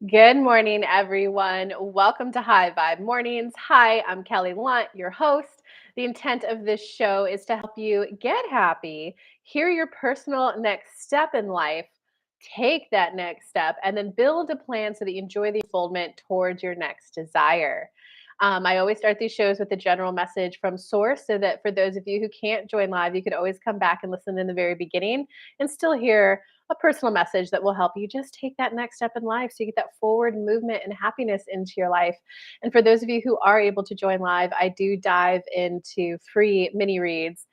Good morning, everyone. Welcome to High Vibe Mornings. Hi, I'm Kelly Lunt, your host. The intent of this show is to help you get happy, hear your personal next step in life, take that next step, and then build a plan so that you enjoy the unfoldment towards your next desire. I always start these shows with a general message from source so that for those of you who can't join live, you could always come back and listen in the very beginning and still hear a personal message that will help you just take that next step in life so you get that forward movement and happiness into your life. And for those of you who are able to join live, I do dive into free mini reads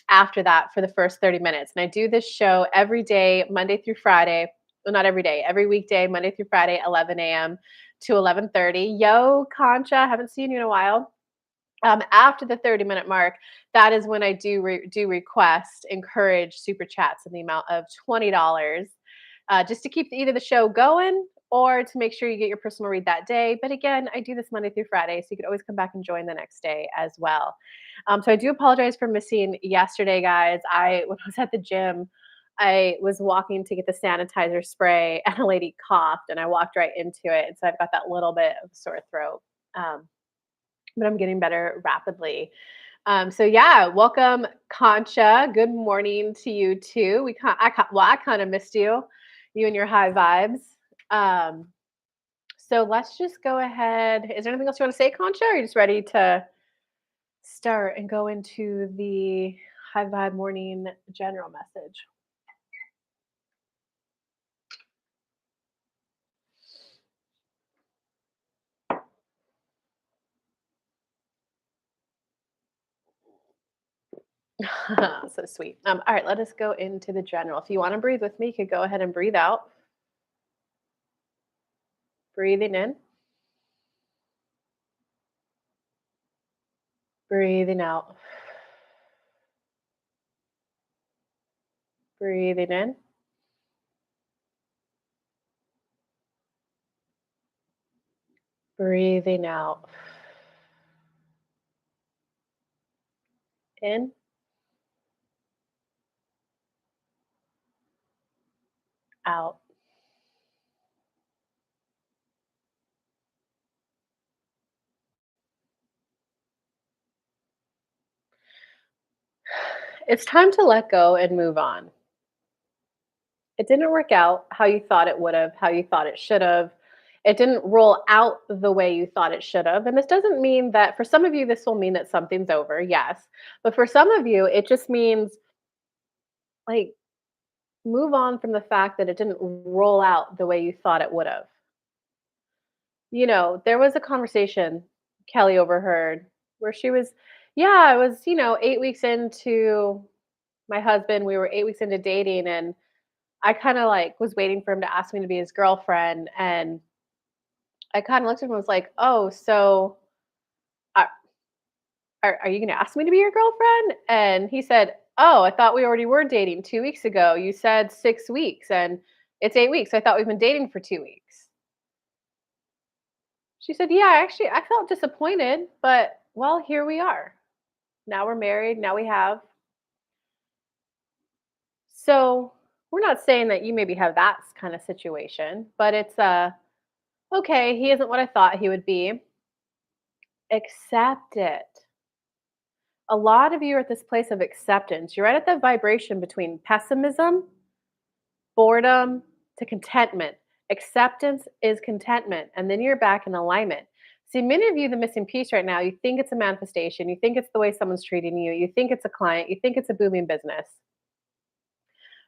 after that for the first 30 minutes. And I do this show every day, Monday through Friday. Well, not every day, every weekday, Monday through Friday, 11 a.m. to 11:30. Yo, Concha, haven't seen you in a while. After the 30-minute mark, that is when I do request encourage super chats in the amount of $20, just to keep either the show going or to make sure you get your personal read that day. But again, I do this Monday through Friday, so you could always come back and join the next day as well. So I do apologize for missing yesterday, guys. When I was at the gym, I was walking to get the sanitizer spray, and a lady coughed, and I walked right into it, and so I've got that little bit of sore throat. Um, but I'm getting better rapidly. So yeah, welcome, Concha. Good morning to you too. I kind of missed you and your high vibes. Um, so let's just go ahead. Is there anything else you want to say, Concha? Or are you just ready to start and go into the high vibe morning general message? So sweet. All right, let us go into the general. If you want to breathe with me, you could go ahead and breathe out. Breathing in, breathing out, breathing in, breathing out. In, out. It's time to let go and move on. It didn't work out how you thought it would have, how you thought it should have. It didn't roll out the way you thought it should have. And this doesn't mean that for some of you, this will mean that something's over. Yes. But for some of you, it just means like move on from the fact that it didn't roll out the way you thought it would have. There was a conversation Kelly overheard where she was, yeah, I was, 8 weeks into my husband. We were 8 weeks into dating, and I kinda, like, was waiting for him to ask me to be his girlfriend, and I kinda looked at him and was like, "Oh, so are are you gonna ask me to be your girlfriend?" And he said, "Oh, I thought we already were dating 2 weeks ago. You said 6 weeks, and it's 8 weeks. I thought we've been dating for 2 weeks." She said, "Yeah, actually, I felt disappointed, but, well, here we are. Now we're married, now we have." So, we're not saying that you maybe have that kinda situation, but it's, "Okay, he isn't what I thought he would be." Accept it. A lot of you are at this place of acceptance. You're right at the vibration between pessimism, boredom, to contentment. Acceptance is contentment, and then you're back in alignment. See, many of you, the missing piece right now, you think it's a manifestation, you think it's the way someone's treating you, you think it's a client, you think it's a booming business,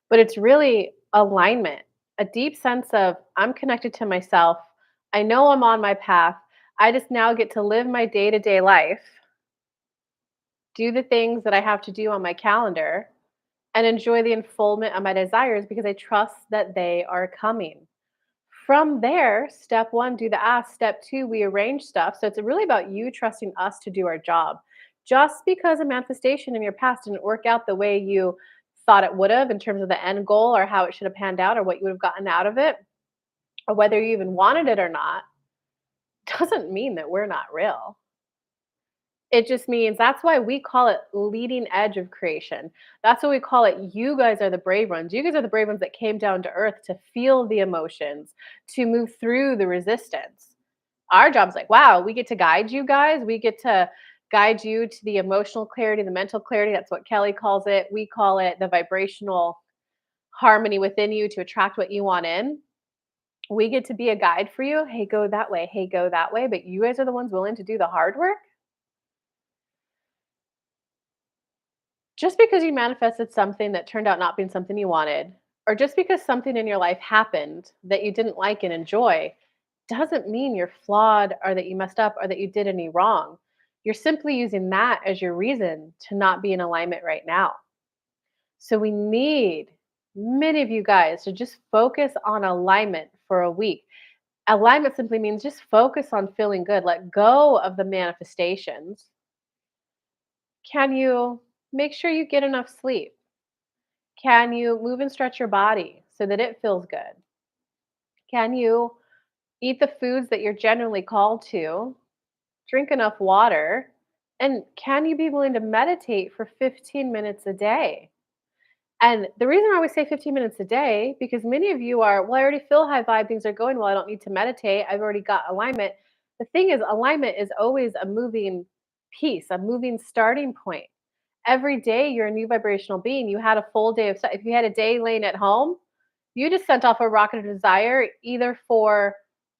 but it's really alignment, a deep sense of I'm connected to myself. I know I'm on my path. I just now get to live my day to day life, do the things that I have to do on my calendar, and enjoy the unfoldment of my desires because I trust that they are coming. From there, step one, do the ask. Step two, we arrange stuff. So it's really about you trusting us to do our job. Just because a manifestation in your past didn't work out the way you thought it would have in terms of the end goal or how it should have panned out or what you would have gotten out of it, or whether you even wanted it or not, doesn't mean that we're not real. It just means that's why we call it leading edge of creation. That's what we call it. You guys are the brave ones. You guys are the brave ones that came down to earth to feel the emotions, to move through the resistance. Our job's like, wow, we get to guide you guys. We get to guide you to the emotional clarity, the mental clarity. That's what Kelly calls it. We call it the vibrational harmony within you to attract what you want in. We get to be a guide for you. Hey, go that way. Hey, go that way. But you guys are the ones willing to do the hard work. Just because you manifested something that turned out not being something you wanted, or just because something in your life happened that you didn't like and enjoy, doesn't mean you're flawed or that you messed up or that you did any wrong. You're simply using that as your reason to not be in alignment right now. So we need many of you guys to just focus on alignment for a week. Alignment simply means just focus on feeling good. Let go of the manifestations. Can you make sure you get enough sleep? Can you move and stretch your body so that it feels good? Can you eat the foods that you're generally called to? Drink enough water? And can you be willing to meditate for 15 minutes a day? And the reason I always say 15 minutes a day, because many of you are, well, I already feel high vibe, things are going well, I don't need to meditate, I've already got alignment. The thing is, alignment is always a moving piece, a moving starting point. Every day you're a new vibrational being. You had a full day of stuff. If you had a day laying at home, you just sent off a rocket of desire either for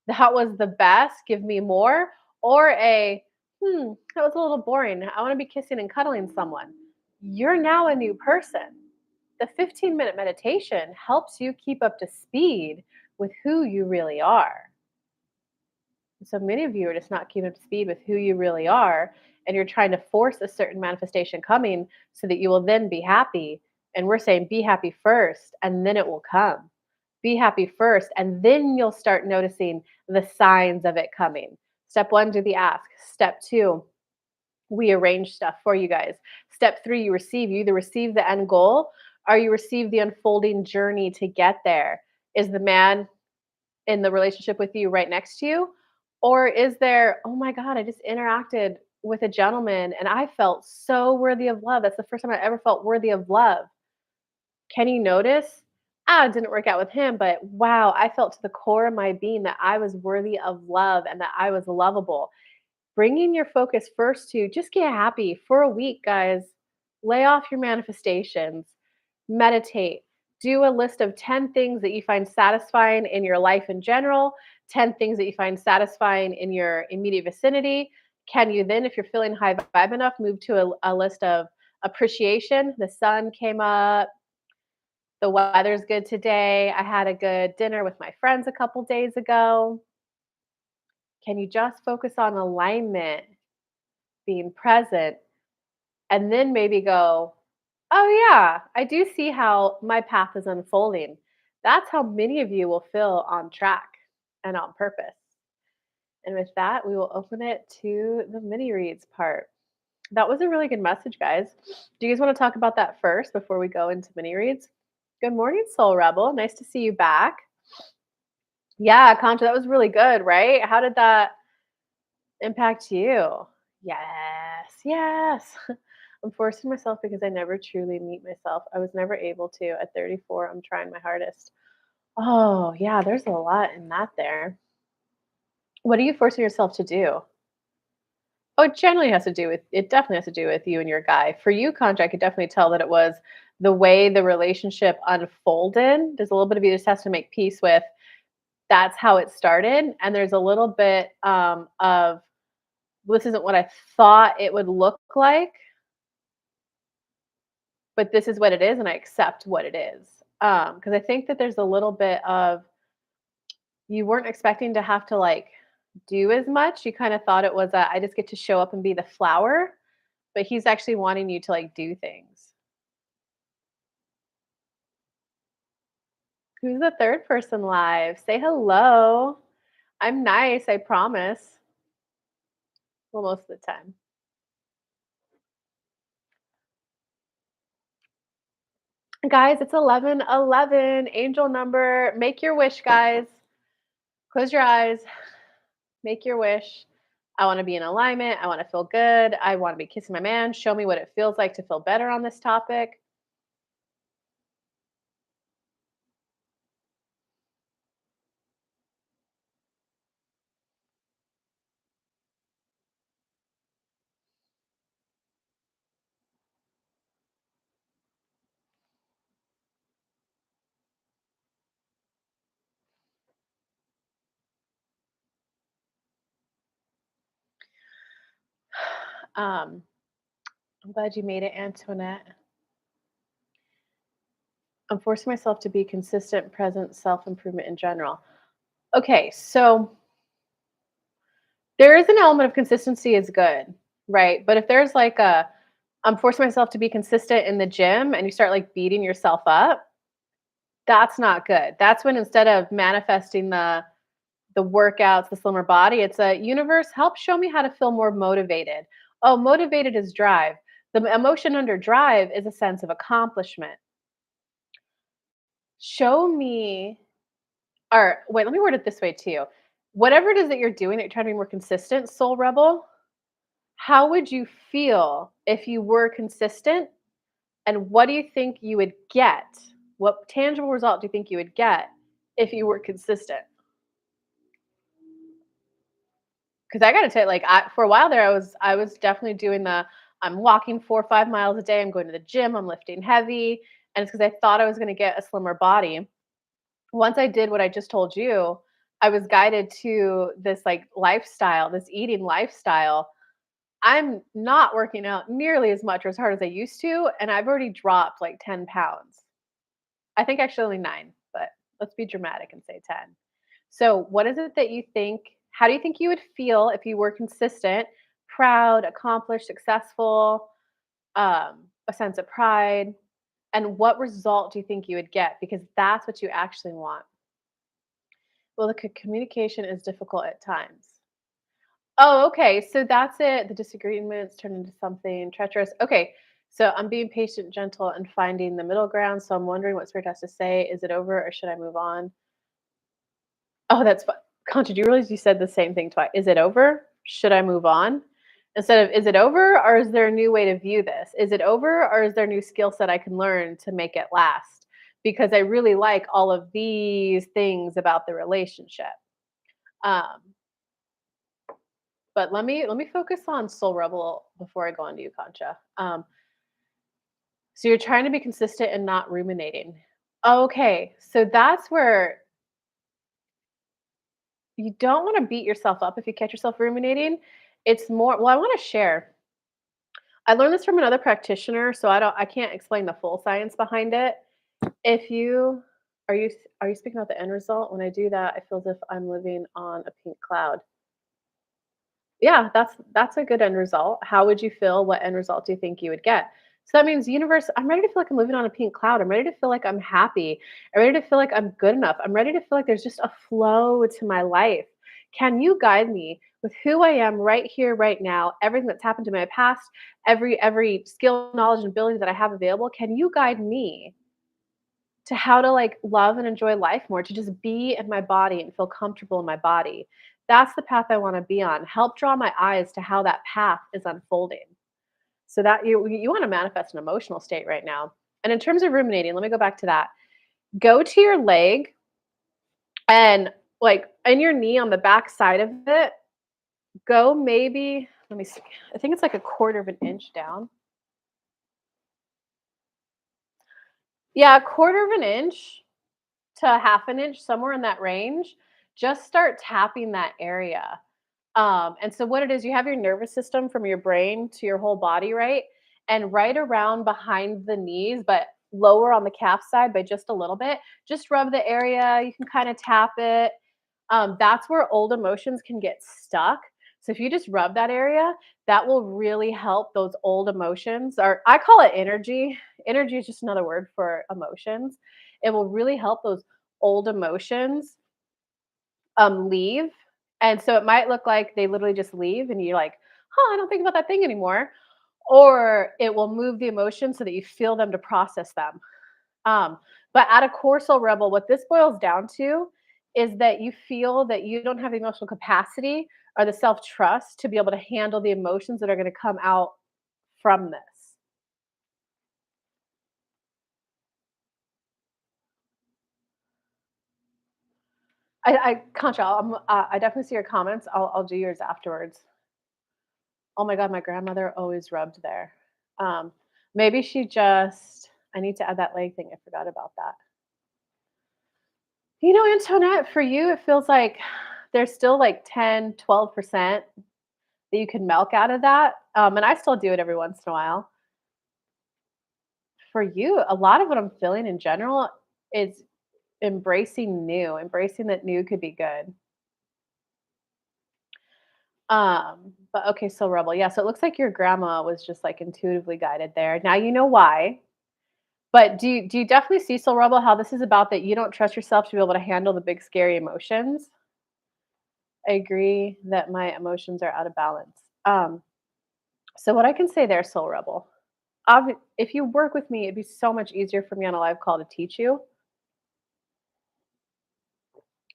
that was the best, give me more, or a that was a little boring. I want to be kissing and cuddling someone. You're now a new person. The 15-minute meditation helps you keep up to speed with who you really are. So many of you are just not keeping up to speed with who you really are, and you're trying to force a certain manifestation coming so that you will then be happy. And we're saying, be happy first, and then it will come. Be happy first, and then you'll start noticing the signs of it coming. Step one, do the ask. Step two, we arrange stuff for you guys. Step three, you receive. You either receive the end goal or you receive the unfolding journey to get there. Is the man in the relationship with you right next to you? Or is there, oh my God, I just interacted with a gentleman and I felt so worthy of love. That's the first time I ever felt worthy of love. Can you notice? Ah, it didn't work out with him, but wow, I felt to the core of my being that I was worthy of love and that I was lovable. Bringing your focus first to just get happy for a week, guys. Lay off your manifestations, meditate, do a list of 10 things that you find satisfying in your life in general, 10 things that you find satisfying in your immediate vicinity. Can you then, if you're feeling high vibe enough, move to a list of appreciation? The sun came up, the weather's good today, I had a good dinner with my friends a couple days ago. Can you just focus on alignment, being present, and then maybe go, oh, yeah, I do see how my path is unfolding. That's how many of you will feel on track and on purpose. And with that, we will open it to the mini reads part. That was a really good message, guys. Do you guys want to talk about that first before we go into mini reads? Good morning, Soul Rebel. Nice to see you back. Yeah, Contra, that was really good, right? How did that impact you? Yes, yes. I'm forcing myself because I never truly meet myself. I was never able to. At 34, I'm trying my hardest. Oh, yeah, there's a lot in that there. What are you forcing yourself to do? Oh, it generally has to do with it definitely has to do with you and your guy. For you, Contra, I could definitely tell that it was the way the relationship unfolded. There's a little bit of you just has to make peace with that's how it started. And there's a little bit of this isn't what I thought it would look like, but this is what it is, and I accept what it is. Because I think that there's a little bit of you weren't expecting to have to like do as much. You kind of thought it was I just get to show up and be the flower, but he's actually wanting you to like do things. Who's the third person live? Say hello. I'm nice, I promise. Well, most of the time. Guys, it's 11:11. Angel number. Make your wish, guys. Close your eyes. Make your wish. I want to be in alignment. I want to feel good. I want to be kissing my man. Show me what it feels like to feel better on this topic. Um, I'm glad you made it, Antoinette. I'm forcing myself to be consistent, present, self improvement in general. Okay, so there is an element of consistency is good, right? But if there's like a, I'm forcing myself to be consistent in the gym and you start like beating yourself up, that's not good. That's when instead of manifesting the workouts, the slimmer body, it's a universe help show me how to feel more motivated. Oh, motivated is drive. The emotion under drive is a sense of accomplishment. Show me, or wait, let me word it this way too. Whatever it is that you're doing that you're trying to be more consistent, soul rebel, how would you feel if you were consistent? And what do you think you would get? What tangible result do you think you would get if you were consistent? Because I gotta tell you, like, for a while there, I was definitely doing the I'm walking 4 or 5 miles a day. I'm going to the gym. I'm lifting heavy, and it's because I thought I was going to get a slimmer body. Once I did what I just told you, I was guided to this like lifestyle, this eating lifestyle. I'm not working out nearly as much or as hard as I used to, and I've already dropped like 10 pounds. I think actually only 9, but let's be dramatic and say 10. So, what is it that you think? How do you think you would feel if you were consistent, proud, accomplished, successful, a sense of pride? And what result do you think you would get? Because that's what you actually want. Well, the communication is difficult at times. Oh, okay. So that's it. The disagreements turn into something treacherous. Okay. So I'm being patient, gentle, and finding the middle ground. So I'm wondering what Spirit has to say. Is it over or should I move on? Oh, that's fun. Contra, do you realize you said the same thing twice? Is it over? Should I move on? Instead of is it over or is there a new way to view this? Is it over or is there a new skill set I can learn to make it last? Because I really like all of these things about the relationship. Um, but let me focus on Soul Rebel before I go on to you, Concha. So you're trying to be consistent and not ruminating. Okay, so that's where you don't want to beat yourself up if you catch yourself ruminating. It's more, well, I want to share. I learned this from another practitioner, so I can't explain the full science behind it. If you are you speaking about the end result? When I do that, I feel as if I'm living on a pink cloud. Yeah, that's a good end result. How would you feel? What end result do you think you would get? So that means universe, I'm ready to feel like I'm living on a pink cloud. I'm ready to feel like I'm happy. I'm ready to feel like I'm good enough. I'm ready to feel like there's just a flow to my life. Can you guide me with who I am right here, right now, everything that's happened to my past, every skill, knowledge, and ability that I have available? Can you guide me to how to like love and enjoy life more, to just be in my body and feel comfortable in my body? That's the path I want to be on. Help draw my eyes to how that path is unfolding. So that you want to manifest an emotional state right now. And in terms of ruminating, let me go back to that. Go to your leg and like in your knee on the back side of it, go maybe, let me see. I think it's like a quarter of an inch down. Yeah, a quarter of an inch to a half an inch, somewhere in that range. Just start tapping that area. And so what it is, you have your nervous system from your brain to your whole body, right? And right around behind the knees, but lower on the calf side by just a little bit. Just rub the area. You can kind of tap it. That's where old emotions can get stuck. So if you just rub that area, that will really help those old emotions. Or I call it energy. Energy is just another word for emotions. It will really help those old emotions leave. And so it might look like they literally just leave and you're like, "Huh, I don't think about that thing anymore." Or it will move the emotions so that you feel them to process them. But at a core soul rebel, what this boils down to is that you feel that you don't have the emotional capacity or the self-trust to be able to handle the emotions that are gonna come out from this. Contra, I definitely see your comments. I'll do yours afterwards. Oh my god, my grandmother always rubbed there. Um, maybe she just I need to add that leg thing, I forgot about that. You know, Antoinette, for you, it feels like there's still like 10, 12% that you can milk out of that, and I still do it every once in a while. For you, a lot of what I'm feeling in general is embracing new, embracing that new could be good. But okay, so rebel. Yeah, so it looks like your grandma was just like intuitively guided there. Now you know why. But do you definitely see Soul Rebel how this is about that you don't trust yourself to be able to handle the big scary emotions? I agree that my emotions are out of balance. So what I can say there, Soul Rebel, if you work with me, it'd be so much easier for me on a live call to teach you.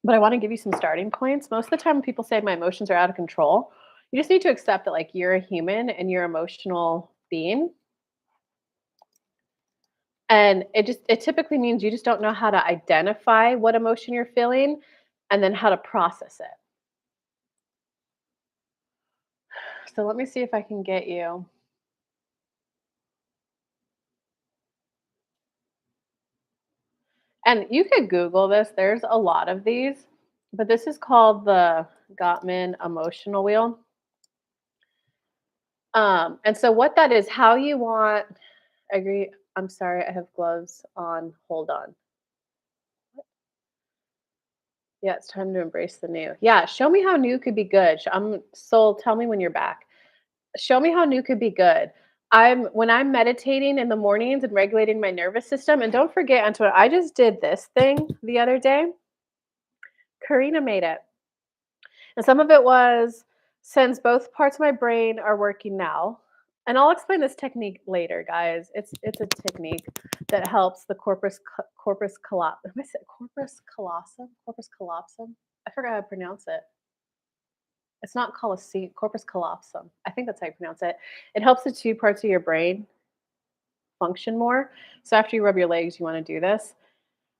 But I want to give you some starting points. Most of the time when people say my emotions are out of control, you just need to accept that like you're a human and you're an emotional being. And it typically means you just don't know how to identify what emotion you're feeling and then how to process it. So let me see if I can get you. And you could Google this. There's a lot of these, but this is called the Gottman emotional wheel. And so what that is, how you want. I agree. I'm sorry, I have gloves on. Hold on. Yeah, it's time to embrace the new. Yeah, show me how new could be good. Soul. Tell me when you're back. Show me how new could be good. When I'm meditating in the mornings and regulating my nervous system, and don't forget, Antoine, I just did this thing the other day. Karina made it. And some of it was since both parts of my brain are working now. And I'll explain this technique later, guys. It's a technique that helps the corpus callosum. Am I saying corpus callosum? Corpus callosum? I forgot how to pronounce it. It's not colosseum, corpus callosum. I think that's how you pronounce it. It helps the two parts of your brain function more. So after you rub your legs, you want to do this.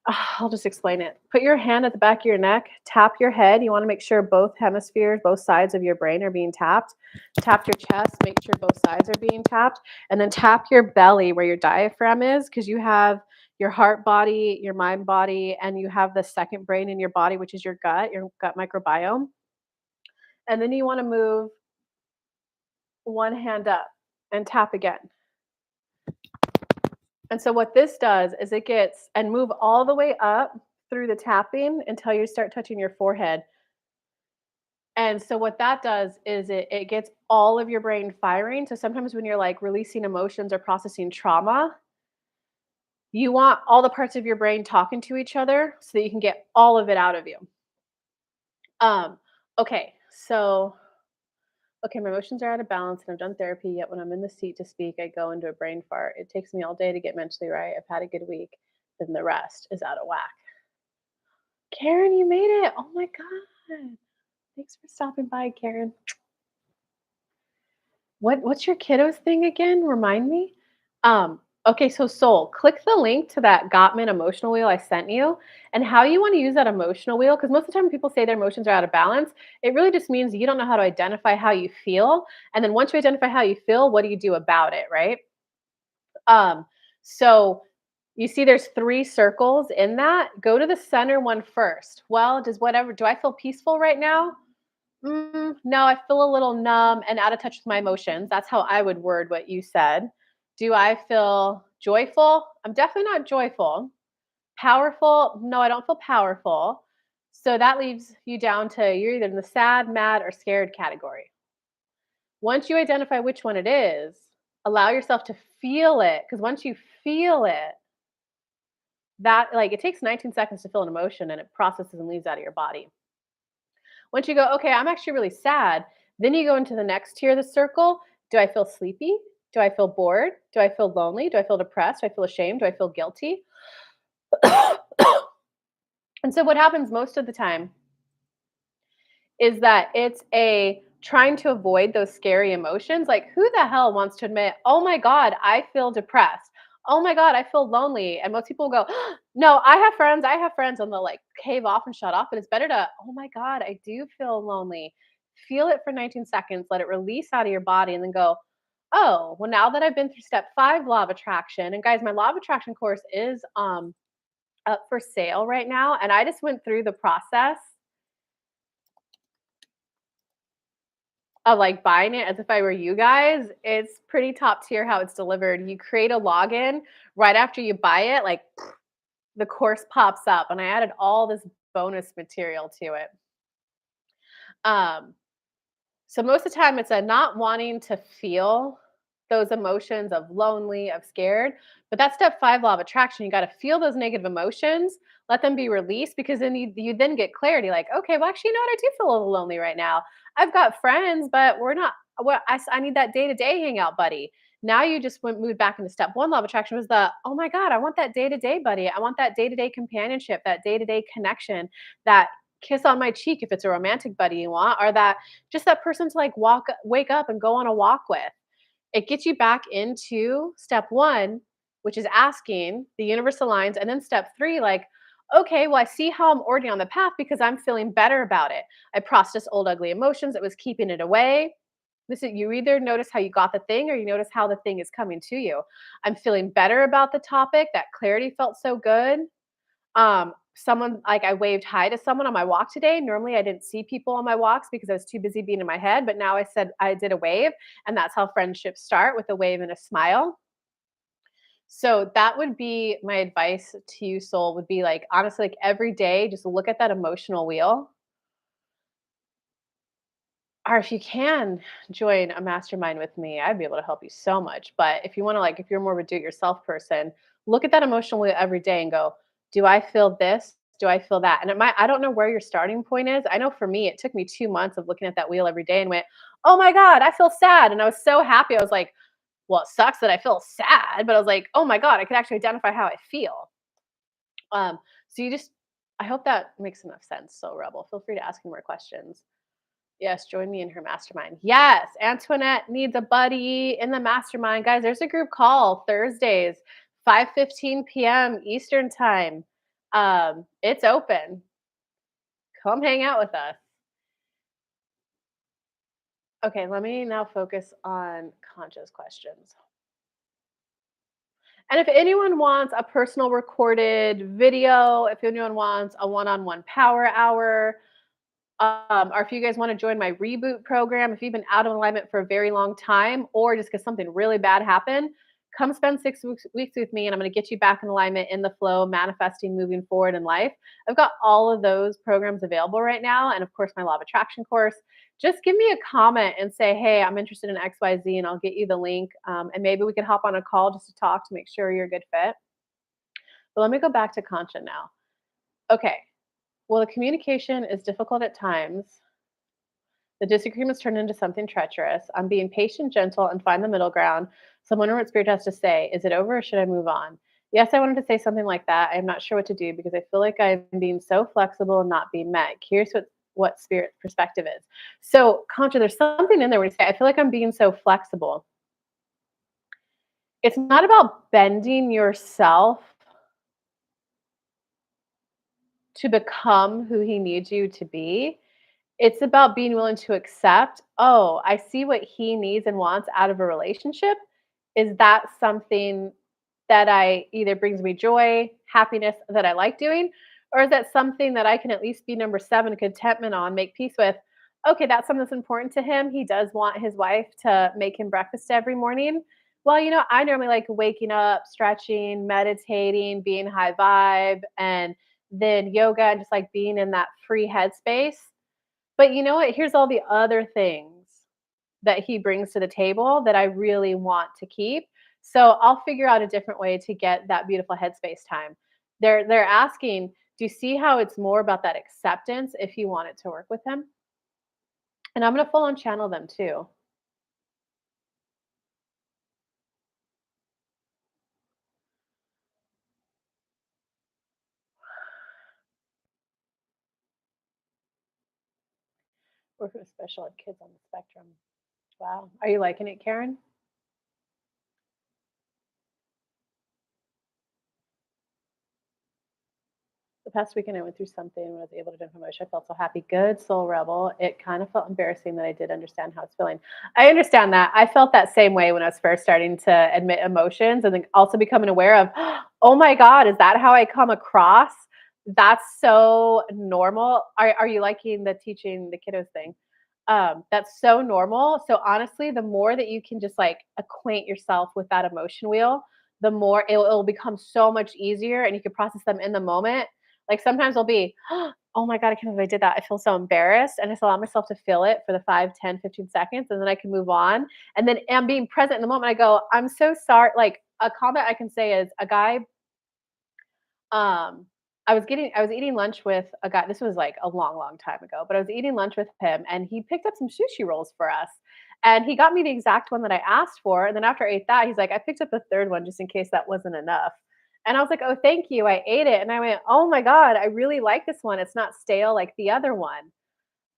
I'll just explain it. Put your hand at the back of your neck, tap your head. You want to make sure both hemispheres, both sides of your brain are being tapped. Tap your chest, make sure both sides are being tapped. And then tap your belly where your diaphragm is, because you have your heart body, your mind body, and you have the second brain in your body, which is your gut microbiome. And then you want to move one hand up and tap again. And so what this does is it gets and move all the way up through the tapping until you start touching your forehead. And so what that does is it gets all of your brain firing. So sometimes when you're like releasing emotions or processing trauma, you want all the parts of your brain talking to each other so that you can get all of it out of you. Um, okay, so okay, my emotions are out of balance and I've done therapy, yet when I'm in the seat to speak, I go into a brain fart. It takes me all day to get mentally right. I've had a good week, then the rest is out of whack. Karen, you made it. Oh my God. Thanks for stopping by, Karen. What's your kiddos thing again? Remind me. Okay, so Soul, click the link to that Gottman emotional wheel I sent you and how you want to use that emotional wheel. Because most of the time when people say their emotions are out of balance, it really just means you don't know how to identify how you feel. And then once you identify how you feel, what do you do about it, right? Um, so you see there's three circles in that. Go to the center one first. Well, do I feel peaceful right now? No, I feel a little numb and out of touch with my emotions. That's how I would word what you said. Do I feel joyful? I'm definitely not joyful. Powerful? No, I don't feel powerful. So that leaves you down to you're either in the sad, mad, or scared category. Once you identify which one it is, allow yourself to feel it. Because once you feel it, that like it takes 19 seconds to feel an emotion and it processes and leaves out of your body. Once you go, okay, I'm actually really sad, then you go into the next tier of the circle. Do I feel sleepy? Do I feel bored? Do I feel lonely? Do I feel depressed? Do I feel ashamed? Do I feel guilty? And so, what happens most of the time is that it's a trying to avoid those scary emotions. Like, who the hell wants to admit, "Oh my god, I feel depressed. Oh my god, I feel lonely." And most people go, "No, I have friends," and they'll like cave off and shut off. But it's better to, "Oh my god, I do feel lonely." Feel it for 19 seconds, let it release out of your body, and then go, "Oh, well, now that I've been through step 5 law of attraction." And guys, my law of attraction course is up for sale right now, and I just went through the process of, like, buying it as if I were you guys. It's pretty top tier how it's delivered. You create a login right after you buy it, like, the course pops up, and I added all this bonus material to it. Um, so most of the time, it's a not wanting to feel those emotions of lonely, of scared, but that's step 5 law of attraction. You gotta feel those negative emotions, let them be released, because then you then get clarity, like, "Okay, well, actually, you know what? I do feel a little lonely right now. I've got friends, but we're not well, I need that day-to-day hangout buddy." Now you just went moved back into step 1 law of attraction was the, "Oh my god, I want that day-to-day buddy. I want that day-to-day companionship, that day-to-day connection, that kiss on my cheek," if it's a romantic buddy you want, or that just that person to like wake up and go on a walk with. It gets you back into step 1, which is asking, the universe aligns, and then step 3, like, okay, well, I see how I'm already on the path because I'm feeling better about it. I processed old ugly emotions that was keeping it away. Listen, you either notice how you got the thing or you notice how the thing is coming to you. I'm feeling better about the topic. That clarity felt so good. Someone like I waved hi to someone on my walk today. Normally, I didn't see people on my walks because I was too busy being in my head, but now I said I did a wave, and that's how friendships start, with a wave and a smile. So that would be my advice to you, soul, would be like, honestly, like every day, just look at that emotional wheel. Or if you can join a mastermind with me, I'd be able to help you so much. But if you want to, like, if you're more of a do it yourself person, look at that emotional wheel every day and go, do I feel this? Do I feel that? And it might, I don't know where your starting point is. I know for me, it took me 2 months of looking at that wheel every day and went, oh my God, I feel sad. And I was so happy. I was like, well, it sucks that I feel sad, but I was like, oh my God, I could actually identify how I feel. Um, so you just, I hope that makes enough sense. So, Rebel, feel free to ask me more questions. Yes, join me in her mastermind. Yes, Antoinette needs a buddy in the mastermind. Guys, there's a group call Thursdays, 5:15 p.m. Eastern time. It's open. Come hang out with us. Okay, let me now focus on conscious questions. And if anyone wants a personal recorded video, if anyone wants a one-on-one power hour, or if you guys want to join my reboot program, if you've been out of alignment for a very long time, or just because something really bad happened, come spend 6 weeks with me, and I'm going to get you back in alignment, in the flow, manifesting, moving forward in life. I've got all of those programs available right now, and of course, my law of attraction course. Just give me a comment and say, hey, I'm interested in XYZ, and I'll get you the link. And maybe we could hop on a call just to talk to make sure you're a good fit. But let me go back to Concha now. Okay. Well, the communication is difficult at times. The disagreements turn into something treacherous. I'm being patient, gentle, and find the middle ground. So I'm wondering what spirit has to say. Is it over or should I move on? Yes, I wanted to say something like that. I'm not sure what to do because I feel like I'm being so flexible and not being met. Curious what spirit perspective is. So, Contra, there's something in there where you say, I feel like I'm being so flexible. It's not about bending yourself to become who he needs you to be. It's about being willing to accept, "Oh, I see what he needs and wants out of a relationship. Is that something that I either brings me joy, happiness that I like doing, or is that something that I can at least be number 7, contentment on, make peace with? Okay, that's something that's important to him. He does want his wife to make him breakfast every morning. Well, I normally like waking up, stretching, meditating, being high vibe, and then yoga and just like being in that free headspace. But you know what? Here's all the other things that he brings to the table that I really want to keep. So I'll figure out a different way to get that beautiful headspace time. They're asking, do you see how it's more about that acceptance if you want it to work with him? And I'm gonna full on channel them too. Work with special ed kids on the spectrum. Wow. Are you liking it, Karen? The past weekend, I went through something when I was able to do promotion. I felt so happy. Good soul rebel. It kind of felt embarrassing that I did understand how I was feeling. I understand that. I felt that same way when I was first starting to admit emotions and then also becoming aware of, oh my God, is that how I come across? That's so normal. Are you liking the teaching the kiddos thing? That's so normal. So honestly, the more that you can just like acquaint yourself with that emotion wheel, the more it'll become so much easier and you can process them in the moment. Like sometimes I'll be, oh my God, I can't believe I did that. I feel so embarrassed. And I just allow myself to feel it for the 5, 10, 15 seconds. And then I can move on. And then I'm being present in the moment. I go, I'm so sorry. Like a comment I can say is a guy I was eating lunch with a guy. This was like a long, long time ago, but I was eating lunch with him and he picked up some sushi rolls for us. And he got me the exact one that I asked for. And then after I ate that, he's like, I picked up the third one just in case that wasn't enough. And I was like, oh, thank you. I ate it. And I went, oh my God, I really like this one. It's not stale like the other one.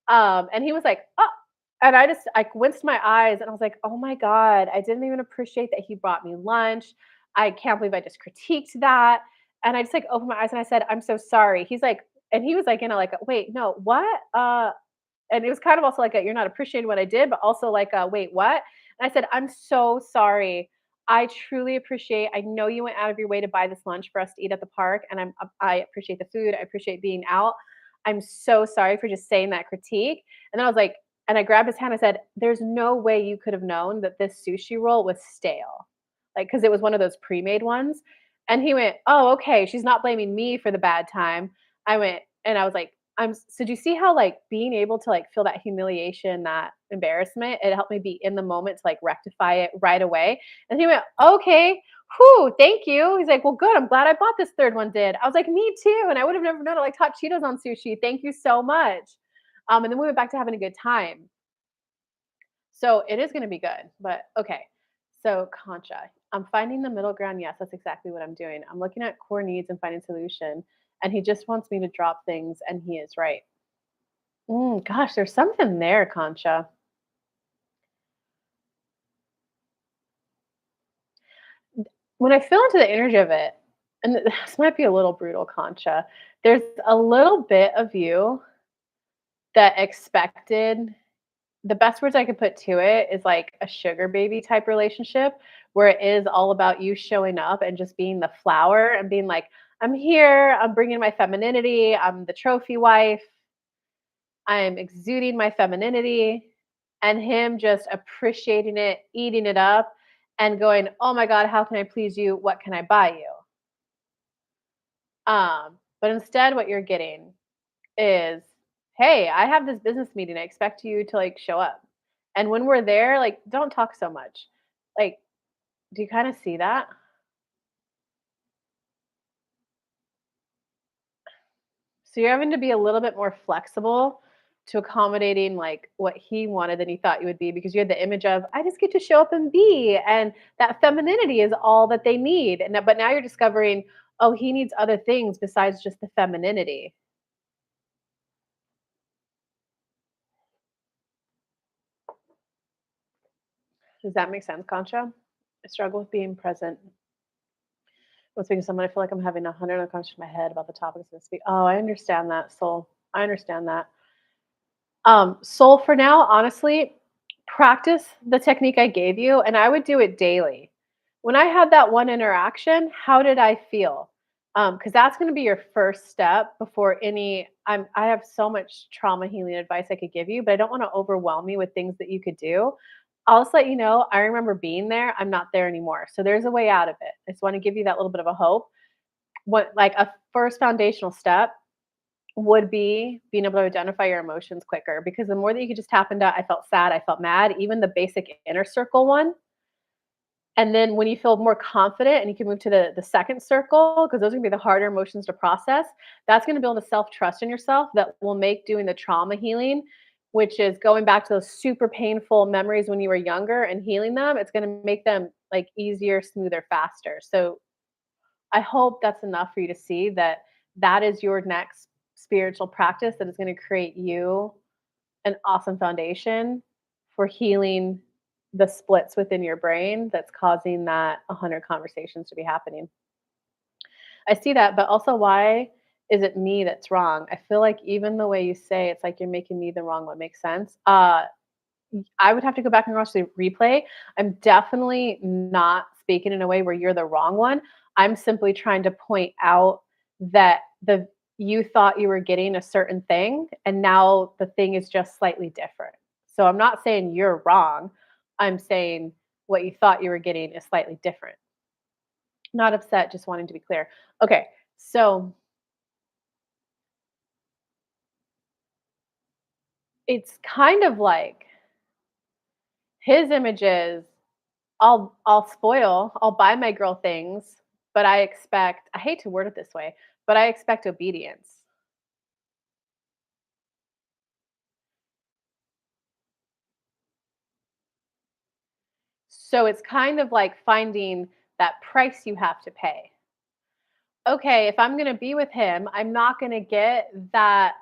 And he was like, "Oh," and I winced my eyes and I was like, "Oh my God, I didn't even appreciate that he brought me lunch. I can't believe I just critiqued that." And I just like opened my eyes and I said, "I'm so sorry." He's like, and he was like, like, "Wait, no, what?" And it was kind of also like a, "You're not appreciating what I did," but also like a, "Wait, what?" And I said, "I'm so sorry. I truly appreciate. I know you went out of your way to buy this lunch for us to eat at the park, and I appreciate the food. I appreciate being out. I'm so sorry for just saying that critique." And then I was like, and I grabbed his hand. I said, "There's no way you could have known that this sushi roll was stale, like because it was one of those pre-made ones." And he went, "Oh, okay. She's not blaming me for the bad time." I went, and I was like, so do you see how like being able to like feel that humiliation, that embarrassment, it helped me be in the moment to like rectify it right away. And he went, okay, whew, thank you. He's like, well, good. I'm glad I bought this third one. Did I was like, me too. And I would have never known I like hot Cheetos on sushi. Thank you so much. And then we went back to having a good time. So it is going to be good. But okay. So Concha, I'm finding the middle ground. Yes, that's exactly what I'm doing. I'm looking at core needs and finding solution. And he just wants me to drop things, and he is right. Gosh, there's something there, Concha. When I feel into the energy of it, and this might be a little brutal, Concha, there's a little bit of you that expected, the best words I could put to it is like a sugar baby type relationship where it is all about you showing up and just being the flower and being like, I'm here, I'm bringing my femininity, I'm the trophy wife, I'm exuding my femininity, and him just appreciating it, eating it up, and going, "Oh my God, how can I please you? What can I buy you?" But instead, what you're getting is, "Hey, I have this business meeting. I expect you to like show up." And when we're there, like, don't talk so much. Like, do you kind of see that? So you're having to be a little bit more flexible to accommodating like what he wanted than he thought you would be because you had the image of I just get to show up and be, and that femininity is all that they need. And but now you're discovering, oh, he needs other things besides just the femininity. Does that make sense, Concha? I struggle with being present. When speaking to someone, I feel like I'm having 100 unconscious in my head about the topics I speak. Oh, I understand that, soul. I understand that. Soul, for now, honestly, practice the technique I gave you, and I would do it daily. When I had that one interaction, how did I feel? Because that's going to be your first step before any. I have so much trauma healing advice I could give you, but I don't want to overwhelm you with things that you could do. I'll just let you know. I remember being there. I'm not there anymore. So there's a way out of it. I just want to give you that little bit of a hope. What like a first foundational step would be being able to identify your emotions quicker because the more that you could just tap into I felt sad, I felt mad, even the basic inner circle one. And then when you feel more confident and you can move to the second circle, because those are gonna be the harder emotions to process, that's gonna build a self-trust in yourself that will make doing the trauma healing, which is going back to those super painful memories when you were younger and healing them, it's gonna make them like easier, smoother, faster. So I hope that's enough for you to see that that is your next spiritual practice that is going to create you an awesome foundation for healing the splits within your brain that's causing that 100 conversations to be happening. I see that, but also why is it me that's wrong? I feel like even the way you say it's like you're making me the wrong one makes sense. I would have to go back and watch the replay. I'm definitely not speaking in a way where you're the wrong one. I'm simply trying to point out that the you thought you were getting a certain thing and now the thing is just slightly different. So I'm not saying you're wrong. I'm saying what you thought you were getting is slightly different. Not upset, just wanting to be clear. Okay. So it's kind of like his image is I'll spoil, I'll buy my girl things, but I hate to word it this way, but I expect obedience. So it's kind of like finding that price you have to pay. Okay, if I'm gonna be with him, I'm not gonna get that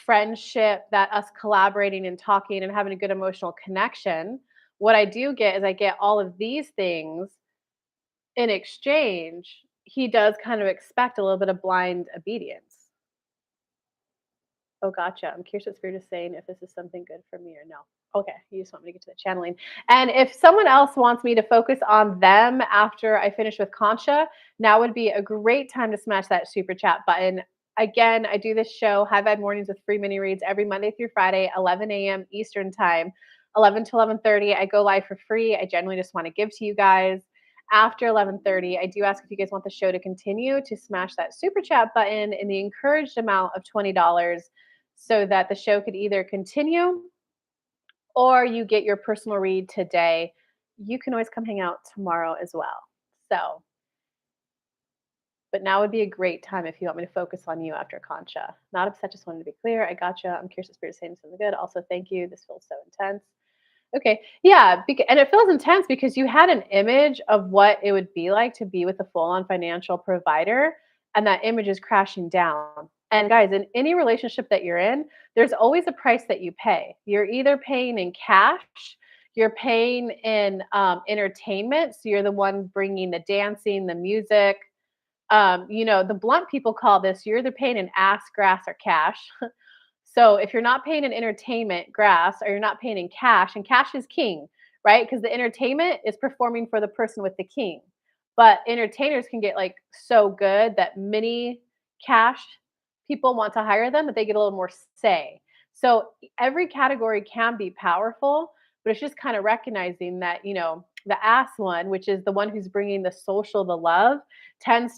friendship, that us collaborating and talking and having a good emotional connection. What I do get is I get all of these things in exchange. He does kind of expect a little bit of blind obedience. Oh, gotcha. I'm curious what Spirit is saying, if this is something good for me or no. Okay, you just want me to get to the channeling. And if someone else wants me to focus on them after I finish with Concha, now would be a great time to smash that super chat button. Again, I do this show, High Vibe Mornings with free mini reads every Monday through Friday, 11 a.m. Eastern Time, 11 to 11:30. I go live for free. I generally just want to give to you guys. After 11:30, I do ask if you guys want the show to continue to smash that super chat button in the encouraged amount of $20 so that the show could either continue or you get your personal read today. You can always come hang out tomorrow as well. So, but now would be a great time if you want me to focus on you after Concha. Not upset, just wanted to be clear. I gotcha. I'm curious if Spirit is saying something good. Also, thank you. This feels so intense. Okay. Yeah, and it feels intense because you had an image of what it would be like to be with a full-on financial provider, and that image is crashing down. And guys, in any relationship that you're in, there's always a price that you pay. You're either paying in cash, you're paying in entertainment, so you're the one bringing the dancing, the music. The blunt people call this you're either paying in ass, grass, or cash. So if you're not paying in entertainment, grass, or you're not paying in cash, and cash is king, right? Because the entertainment is performing for the person with the king. But entertainers can get like so good that many cash people want to hire them that they get a little more say. So every category can be powerful, but it's just kind of recognizing that, the ass one, which is the one who's bringing the social, the love, does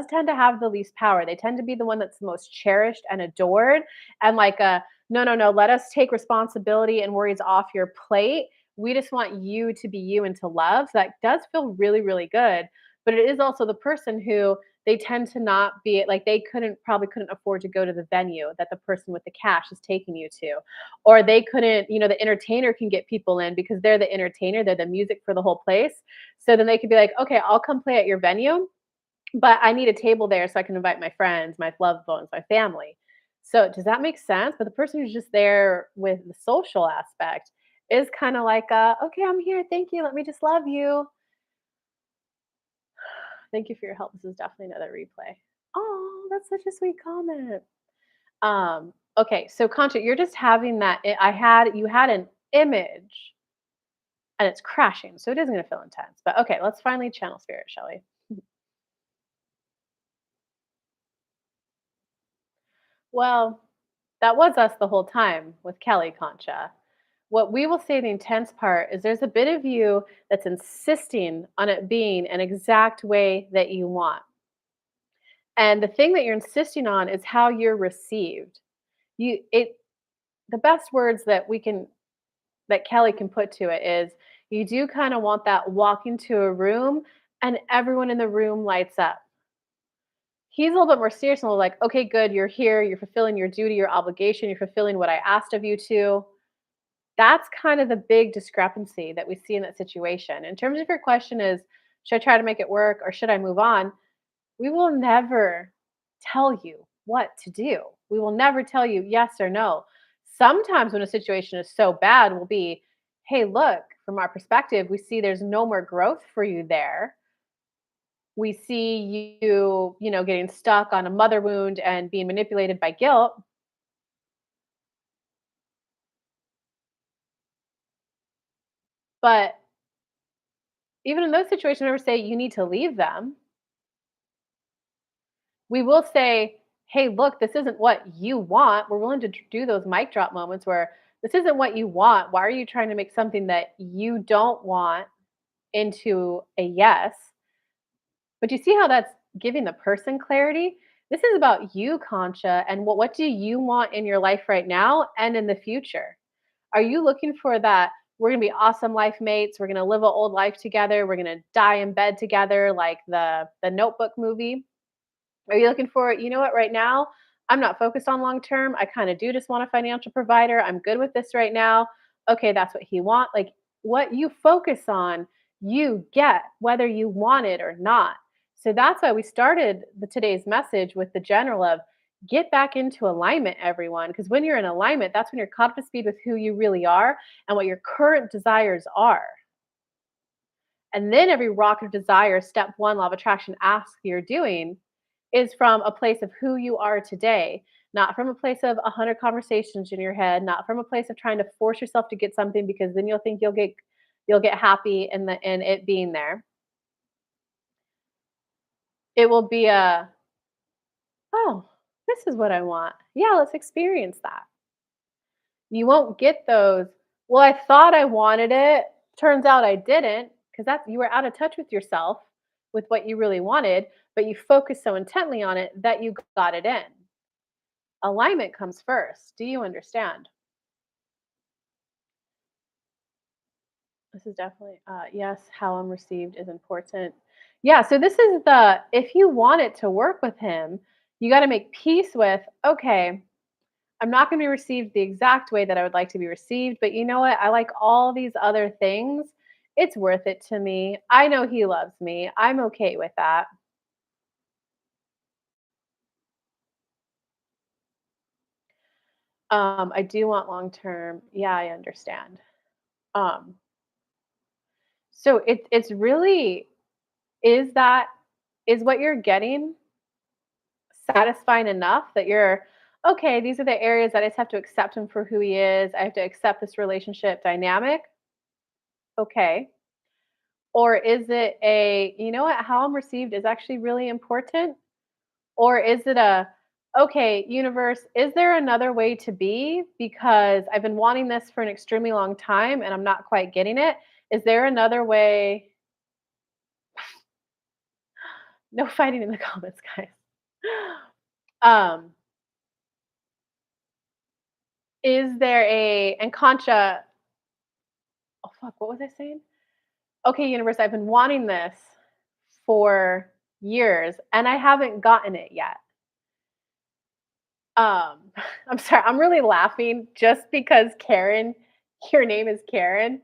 tend to have the least power. They tend to be the one that's the most cherished and adored and like a no, no, no, let us take responsibility and worries off your plate. We just want you to be you and to love. So that does feel really, really good. But it is also the person who they tend to not be like they probably couldn't afford to go to the venue that the person with the cash is taking you to. Or they couldn't, the entertainer can get people in because they're the entertainer, they're the music for the whole place. So then they could be like, okay, I'll come play at your venue, but I need a table there so I can invite my friends, my loved ones, my family. So does that make sense? But the person who's just there with the social aspect is kind of like, okay, I'm here. Thank you. Let me just love you. Thank you for your help. This is definitely another replay. Oh, that's such a sweet comment. Okay, so Concha, you're just having that. You had an image and it's crashing, so it is going to feel intense. But okay, let's finally channel spirit, shall we? Well, that was us the whole time with Kelly, Concha. What we will say the intense part is there's a bit of you that's insisting on it being an exact way that you want. And the thing that you're insisting on is how you're received. The best words that Kelly can put to it is you do kind of want that walk into a room and everyone in the room lights up. He's a little bit more serious and like, okay, good, you're here, you're fulfilling your duty, your obligation, you're fulfilling what I asked of you to. That's kind of the big discrepancy that we see in that situation. In terms of your question is, should I try to make it work or should I move on? We will never tell you what to do. We will never tell you yes or no. Sometimes when a situation is so bad, we'll be, hey, look, from our perspective, we see there's no more growth for you there. We see you, getting stuck on a mother wound and being manipulated by guilt. But even in those situations, we never say you need to leave them. We will say, hey, look, this isn't what you want. We're willing to do those mic drop moments where this isn't what you want. Why are you trying to make something that you don't want into a yes? But you see how that's giving the person clarity? This is about you, Concha, and what do you want in your life right now and in the future? Are you looking for that? We're gonna be awesome life mates. We're gonna live an old life together. We're gonna die in bed together, like the Notebook movie. Are you looking for, you know what, right now, I'm not focused on long term. I kind of do just want a financial provider. I'm good with this right now. Okay, that's what he want. Like what you focus on, you get whether you want it or not. So that's why we started today's message with the general of get back into alignment, everyone. Because when you're in alignment, that's when you're caught up to speed with who you really are and what your current desires are. And then every rock of desire, step one, law of attraction asks you're doing is from a place of who you are today, not from a place of 100 conversations in your head, not from a place of trying to force yourself to get something because then you'll think you'll get happy in it being there. It will be a, oh, this is what I want. Yeah, let's experience that. You won't get those, well, I thought I wanted it. Turns out I didn't, because that's you were out of touch with yourself with what you really wanted, but you focused so intently on it that you got it in. Alignment comes first. Do you understand? This is definitely yes, how I'm received is important. Yeah, so this is the if you want it to work with him, you got to make peace with, okay, I'm not going to be received the exact way that I would like to be received, but you know what? I like all these other things. It's worth it to me. I know he loves me. I'm okay with that. I do want long term. Yeah, I understand. Um, so it's really is that is what you're getting satisfying enough that you're okay, these are the areas that I just have to accept him for who he is. I have to accept this relationship dynamic. Okay. Or is it a, you know what, how I'm received is actually really important? Or is it a, okay, universe, is there another way to be? Because I've been wanting this for an extremely long time and I'm not quite getting it. Is there another way? No fighting in the comments, guys. Um, is there a, and Concha, oh fuck, what was I saying? Okay, universe, I've been wanting this for years and I haven't gotten it yet. Um, I'm sorry, I'm really laughing just because Karen, your name is Karen,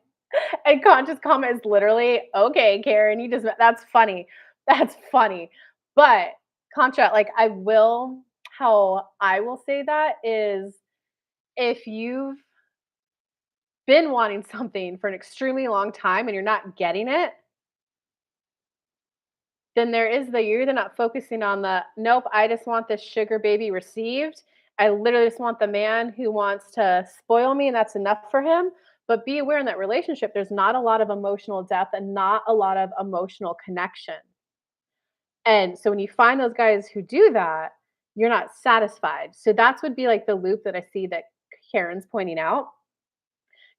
and conscious comment is literally, okay, Karen, you just that's funny. That's funny. But Contra, like how I will say that is if you've been wanting something for an extremely long time and you're not getting it, then there is the you're either not focusing on the, "Nope, I just want this sugar baby received. I literally just want the man who wants to spoil me, and that's enough for him." But be aware in that relationship, there's not a lot of emotional depth and not a lot of emotional connection. And so when you find those guys who do that, you're not satisfied. So that's would be like the loop that I see that Karen's pointing out.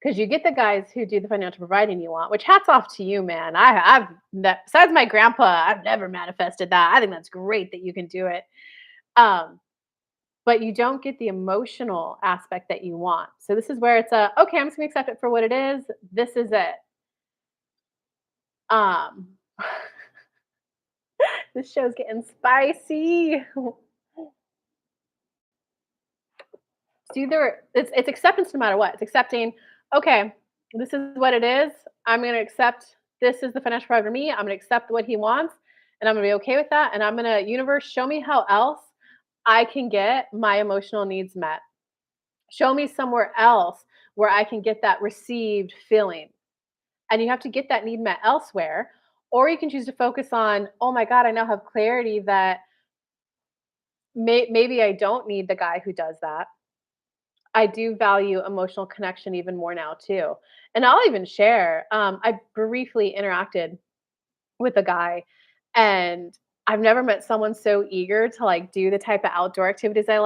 Because you get the guys who do the financial providing you want, which hats off to you, man. Besides my grandpa, I've never manifested that. I think that's great that you can do it. Um, but you don't get the emotional aspect that you want. So this is where it's a okay. I'm just gonna accept it for what it is. This is it. Um, this show's getting spicy. It's either it's acceptance no matter what. It's accepting, okay, this is what it is. I'm gonna accept this is the financial provider for me. I'm gonna accept what he wants and I'm gonna be okay with that. And I'm gonna, universe, show me how else I can get my emotional needs met. Show me somewhere else where I can get that received feeling. And you have to get that need met elsewhere. Or you can choose to focus on, oh my God, I now have clarity that maybe I don't need the guy who does that. I do value emotional connection even more now too. And I'll even share. I briefly interacted with a guy, and I've never met someone so eager to like do the type of outdoor activities I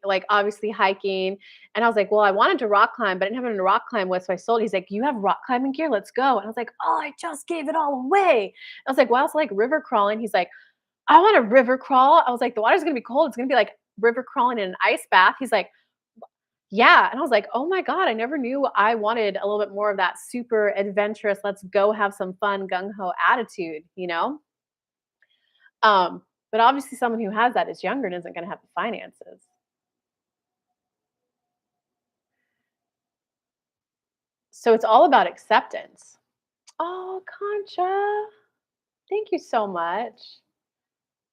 like obviously hiking. And I was like, well, I wanted to rock climb, but I didn't have anyone to rock climb with. So I sold. He's like, you have rock climbing gear? Let's go. And I was like, oh, I just gave it all away. I was like, well, it's like river crawling. He's like, I want a river crawl. I was like, the water's gonna be cold. It's gonna be like river crawling in an ice bath. He's like, yeah. And I was like, oh my God, I never knew I wanted a little bit more of that super adventurous, let's go have some fun, gung ho attitude, you know? But obviously, someone who has that is younger and isn't going to have the finances. So it's all about acceptance. Oh, Concha, thank you so much.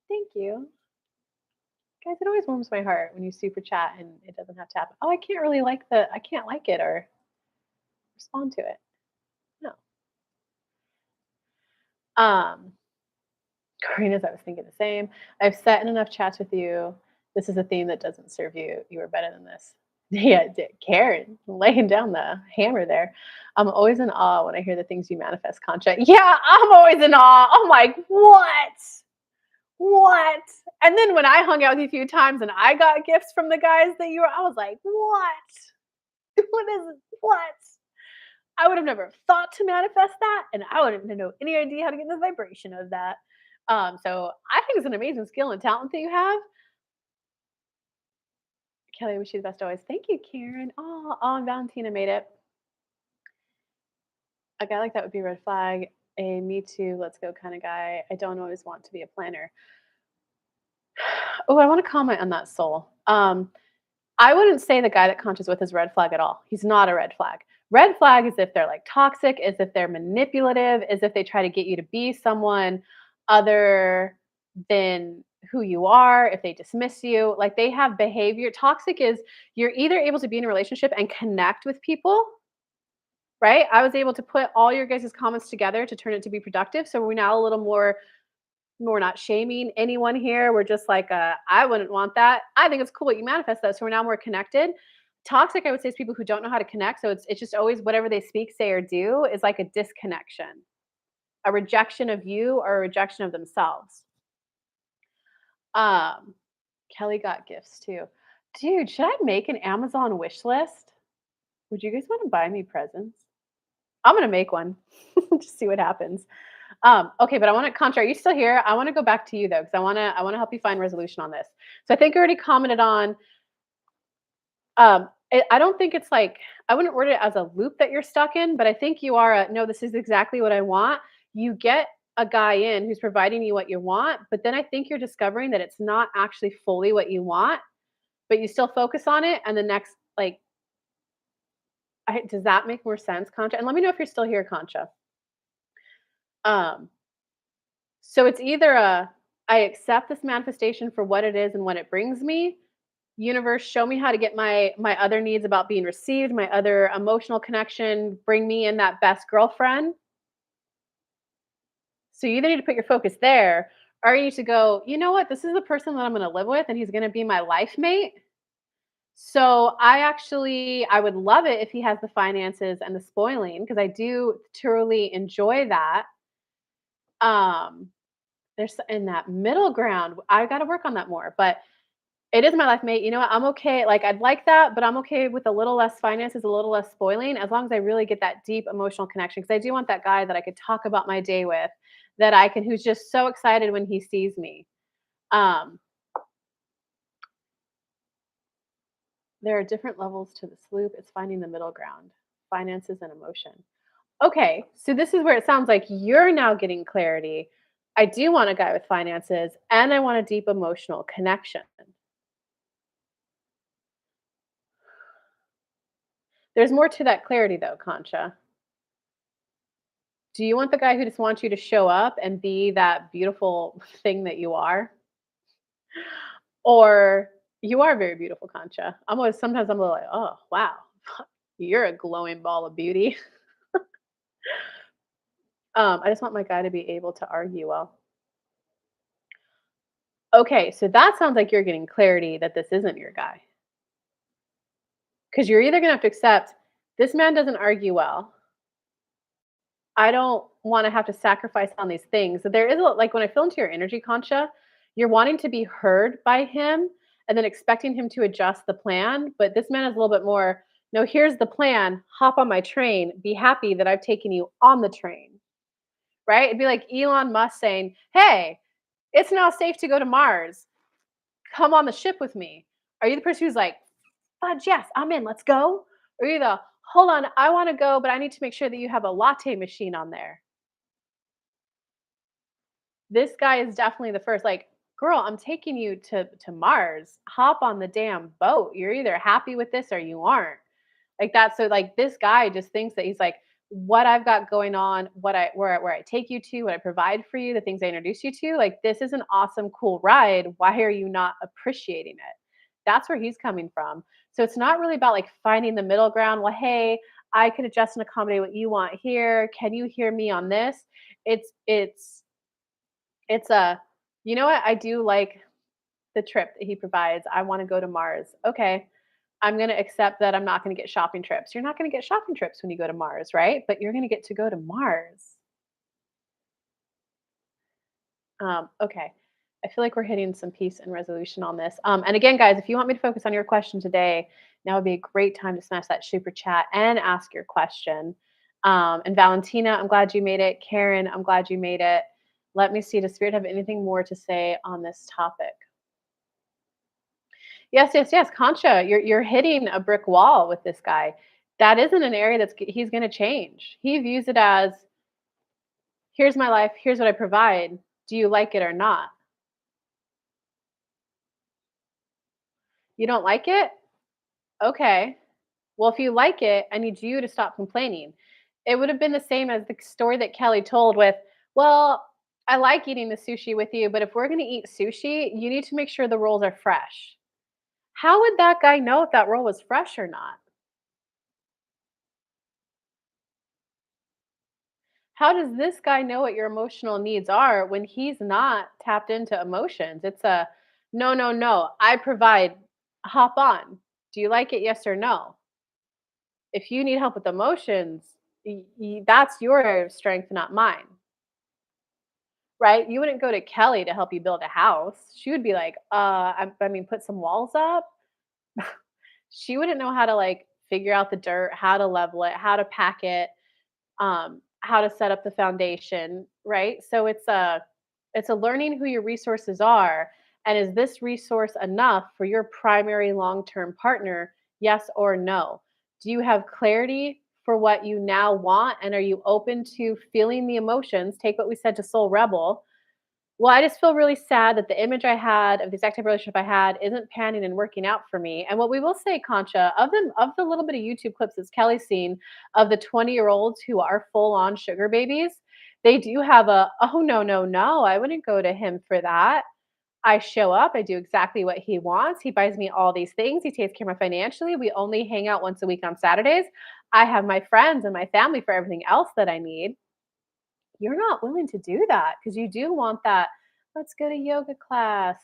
Thank you. Guys, it always warms my heart when you super chat and it doesn't have to happen. Oh, I can't like it or respond to it. No. Um, Karina's, I was thinking the same. I've sat in enough chats with you. This is a theme that doesn't serve you. You are better than this. Yeah, Karen, laying down the hammer there. I'm always in awe when I hear the things you manifest, Concha. Yeah, I'm always in awe. I'm like, what? What? And then when I hung out with you a few times and I got gifts from the guys that you were, I was like, what? What is it? What? I would have never thought to manifest that, and I wouldn't know any idea how to get the vibration of that. So I think it's an amazing skill and talent that you have. Kelly, I wish you the best always. Thank you, Karen. Oh, and Valentina made it. A guy like that would be a red flag. A me too, let's go kind of guy. I don't always want to be a planner. Oh, I want to comment on that soul. I wouldn't say the guy that Concha's with is red flag at all. He's not a red flag. Red flag is if they're like toxic, is if they're manipulative, is if they try to get you to be someone other than who you are, if they dismiss you, like they have behavior. Toxic is you're either able to be in a relationship and connect with people, right? I was able to put all your guys' comments together to turn it to be productive. So we're now a little more, we're not shaming anyone here. We're just like, I wouldn't want that. I think it's cool what you manifest though. So we're now more connected. Toxic, I would say, is people who don't know how to connect. So it's just always whatever they speak, say, or do is like a disconnection, a rejection of you or a rejection of themselves. Um, Kelly got gifts too. Dude, should I make an Amazon wish list? Would you guys want to buy me presents? I'm gonna make one. Just see what happens. Okay, but I want to Contra, are you still here? I want to go back to you though, because I want to help you find resolution on this. So I think I already commented on I don't think it's like I wouldn't word it as a loop that you're stuck in, but I think you are a no, this is exactly what I want. You get a guy in who's providing you what you want, but then I think you're discovering that it's not actually fully what you want, but you still focus on it. And the next, like, does that make more sense, Concha? And let me know if you're still here, Concha. Um, so it's either a I accept this manifestation for what it is and what it brings me. Universe, show me how to get my other needs about being received, my other emotional connection, bring me in that best girlfriend. So you either need to put your focus there or you need to go, you know what, this is the person that I'm going to live with and he's going to be my life mate. So I would love it if he has the finances and the spoiling because I do truly enjoy that. Um, there's in that middle ground. I got to work on that more, but it is my life mate. You know what? I'm okay. Like I'd like that, but I'm okay with a little less finances, a little less spoiling, as long as I really get that deep emotional connection. Because I do want that guy that I could talk about my day with, that I can, who's just so excited when he sees me. Um, there are different levels to this loop. It's finding the middle ground, finances and emotion. Okay, so this is where it sounds like you're now getting clarity. I do want a guy with finances, and I want a deep emotional connection. There's more to that clarity, though, Concha. Do you want the guy who just wants you to show up and be that beautiful thing that you are? Or You are very beautiful, Concha. I'm always sometimes I'm a little like, "Oh, wow. You're a glowing ball of beauty." I just want my guy to be able to argue well. Okay, so that sounds like you're getting clarity that this isn't your guy. Because 'Cause you're either gonna have to accept, "This man doesn't argue well. I don't wanna have to sacrifice on these things." So there is a like, when I feel into your energy, Concha, you're wanting to be heard by him and then expecting him to adjust the plan, but this man is a little bit more, "No, here's the plan. Hop on my train. Be happy that I've taken you on the train." Right? It'd be like Elon Musk saying, "Hey, it's now safe to go to Mars. Come on the ship with me." Are you the person who's like, "Fudge, yes, I'm in. Let's go"? Or are you the, "Hold on, I wanna go, but I need to make sure that you have a latte machine on there." This guy is definitely the first, like, "Girl, I'm taking you to Mars. Hop on the damn boat. You're either happy with this or you aren't." Like that, so, like, this guy just thinks that he's like, "What I've got going on, what I where I take you to, what I provide for you, the things I introduce you to, like, this is an awesome, cool ride. Why are you not appreciating it?" That's where he's coming from. So it's not really about, like, finding the middle ground. "Well, hey, I can adjust and accommodate what you want here. Can you hear me on this?" It's a, "You know what? I do like the trip that he provides. I wanna go to Mars." Okay. I'm gonna accept that I'm not gonna get shopping trips. You're not gonna get shopping trips when you go to Mars, right? But you're gonna get to go to Mars. Okay. I feel like we're hitting some peace and resolution on this. And again, guys, if you want me to focus on your question today, now would be a great time to smash that super chat and ask your question. And Valentina, I'm glad you made it. Karen, I'm glad you made it. Let me see. Does Spirit have anything more to say on this topic? Yes, yes, yes. Concha, you're hitting a brick wall with this guy. That isn't an area he's going to change. He views it as, here's my life, here's what I provide. Do you like it or not? You don't like it? Okay. Well, if you like it, I need you to stop complaining. It would have been the same as the story that Kelly told with, well, I like eating the sushi with you, but if we're going to eat sushi, you need to make sure the rolls are fresh. How would that guy know if that roll was fresh or not? How does this guy know what your emotional needs are when he's not tapped into emotions? It's a, no, no, no. I provide. Hop on. Do you like it? Yes or no? If you need help with emotions, that's your strength, not mine. Right? You wouldn't go to Kelly to help you build a house. She would be like, I mean, put some walls up. She wouldn't know how to like figure out the dirt, how to level it, how to pack it, how to set up the foundation, right? So it's a learning who your resources are, and is this resource enough for your primary long-term partner? Yes or no. Do you have clarity for what you now want, and are you open to feeling the emotions? Take what we said to Soul Rebel. Well, I just feel really sad that the image I had of the exact type of relationship I had isn't panning and working out for me. And what we will say, Concha, of the little bit of YouTube clips that Kelly's seen of the 20-year-olds who are full on sugar babies, they do have a, oh no, no, no, I wouldn't go to him for that. I show up, I do exactly what he wants. He buys me all these things. He takes care of me financially. We only hang out once a week on Saturdays. I have my friends and my family for everything else that I need. You're not willing to do that because you do want that, "Let's go to yoga class.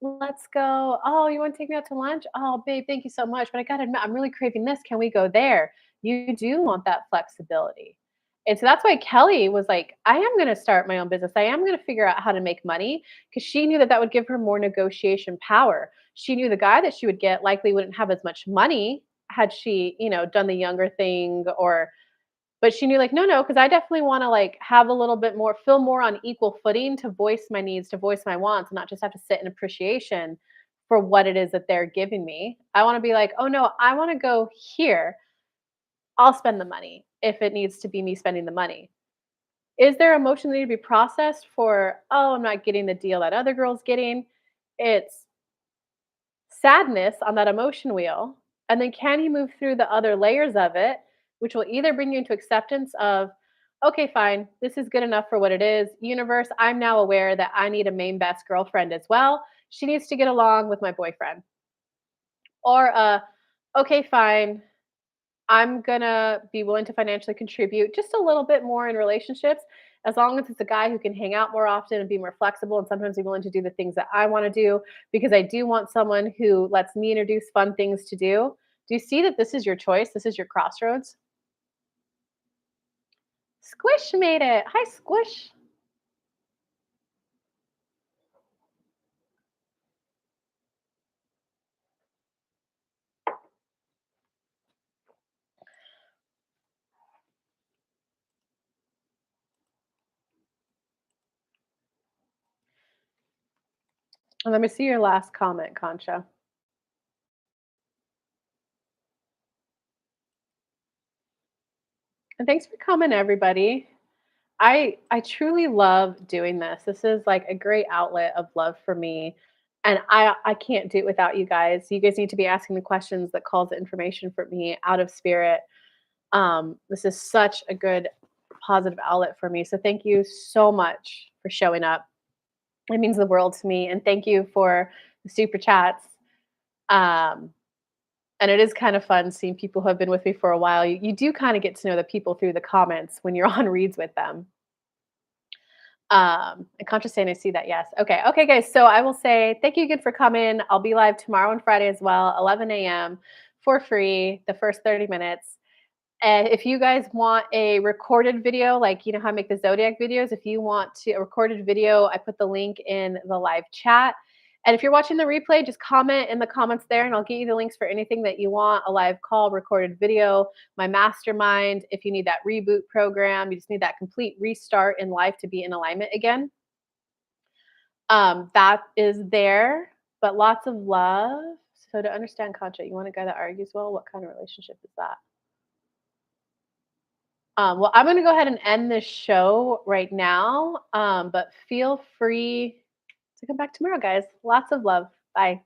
Let's go. Oh, you wanna take me out to lunch? Oh, babe, thank you so much, but I gotta admit, I'm really craving this. Can we go there?" You do want that flexibility. And so that's why Kelly was like, "I am gonna start my own business. I am gonna figure out how to make money," because she knew that that would give her more negotiation power. She knew the guy that she would get likely wouldn't have as much money had she, done the younger thing, or but she knew like, "No, no, because I definitely wanna, like, have a little bit more, feel more on equal footing to voice my needs, to voice my wants, and not just have to sit in appreciation for what it is that they're giving me. I wanna be like, 'Oh, no, I wanna go here. I'll spend the money if it needs to be me spending the money.'" Is there emotion that need to be processed for, "Oh, I'm not getting the deal that other girl's getting?" It's sadness on that emotion wheel, and then can you move through the other layers of it, which will either bring you into acceptance of, okay, fine, this is good enough for what it is. Universe, I'm now aware that I need a main best girlfriend as well. She needs to get along with my boyfriend. or okay, fine, I'm gonna be willing to financially contribute just a little bit more in relationships, as long as it's a guy who can hang out more often and be more flexible and sometimes be willing to do the things that I want to do, because I do want someone who lets me introduce fun things to do. Do you see that this is your choice? This is your crossroads. Squish made it. Hi, Squish. And let me see your last comment, Concha. And thanks for coming, everybody. I truly love doing this. This is like a great outlet of love for me. And I can't do it without you guys. You guys need to be asking the questions that calls the information for me out of spirit. This is such a good positive outlet for me. So thank you so much for showing up. It means the world to me. And thank you for the super chats. Um, and it is kind of fun seeing people who have been with me for a while. You do kind of get to know the people through the comments when you're on reads with them. And conscious saying I see that, yes. Okay, okay, guys. So I will say thank you again for coming. I'll be live tomorrow and Friday as well, 11 a.m. for free, the first 30 minutes. And if you guys want a recorded video, like you know how I make the Zodiac videos, if you want to a recorded video, I put the link in the live chat. And if you're watching the replay, just comment in the comments there and I'll get you the links for anything that you want, a live call, recorded video, my mastermind. If you need that reboot program, you just need that complete restart in life to be in alignment again. That is there, but lots of love. So to understand Concha, you want a guy that argues well? What kind of relationship is that? Well, I'm going to go ahead and end this show right now. But feel free to come back tomorrow, guys. Lots of love. Bye.